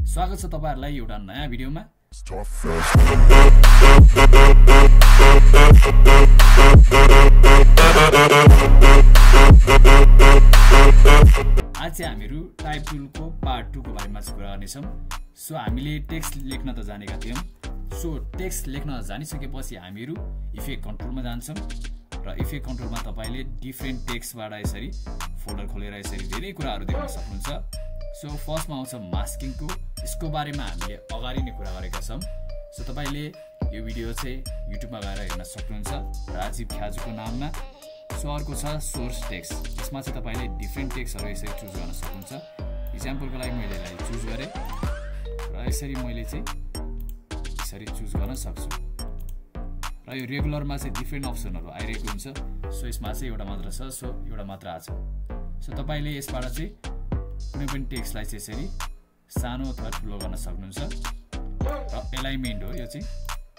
स्वागत छ तपाईहरुलाई एउटा नयाँ भिडियोमा। आज चाहिँ हामीहरु टाइप टुलको पार्ट 2 को बारेमा कुरा गर्नेछौं। सो हामीले टेक्स्ट लेख्न त जानेका थियौं। सो टेक्स्ट लेख्न जानिसकेपछि हामीहरु इफेक्ट कन्ट्रोलमा जान्छौं र इफेक्ट कन्ट्रोलमा तपाईले डिफरेन्ट टेक्स्टबाट यसरी फोल्डर खोलेर यसरी धेरै कुराहरु देख्न सक्नुहुन्छ। सो फर्स्टमा आउँछ मास्किङको, यसको बारेमा हामीले अगाडि नै कुरा गरेका छौं। सो तपाईले यो भिडियो चाहिँ युट्युबमा गएर हेर्न सक्नुहुन्छ राजीव ख्याजुको नाममा। सो अर्को छ सोर्स टेक्स्ट, यसमा चाहिँ तपाईले डिफरेन्ट टेक्स्टहरु यसरी चुज गर्न सक्नुहुन्छ। एक्जाम्पलको लागि मैले यसलाई चुज गरे र यसरी मैले चाहिँ यसरी चुज गर्न सक्छु। र यो रेगुलरमा चाहिँ डिफरेन्ट अप्सनहरु आइरहेको हुन्छ। सो यसमा चाहिँ एउटा मात्र छ, सो एउटा मात्र आछ। सो तपाईले यसबाट चाहिँ कुनै पनि टेक्स्टलाई चाहिँ यसरी सानो अथवा ठुलो गर्न सक्नुहुन्छ। र एलाइनमेन्ट हो, यो चाहिँ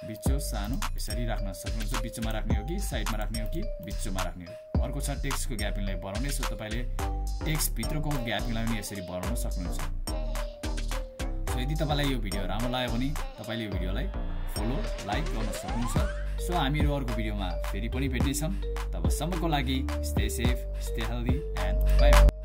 बिचो सानो यसरी राख्न सक्नुहुन्छ। बिचमा राख्ने हो कि साइडमा राख्ने हो कि बिचमा राख्ने हो। अर्को छ टेक्स्टको ग्यापिङलाई बढाउने। सो तपाईले टेक्स्ट भित्रको ग्यापिङलाई पनि यसरी बढाउन सक्नुहुन्छ। सो यदि तपाईलाई यो भिडियो राम्रो लाग्यो भने तपाईले यो भिडियोलाई फलो लाइक गर्न सक्नुहुन्छ। सो हामीहरु अर्को भिडियोमा फेरि पनि भेट्नेछौं। तबसम्मको लागि stay safe, stay healthy and by.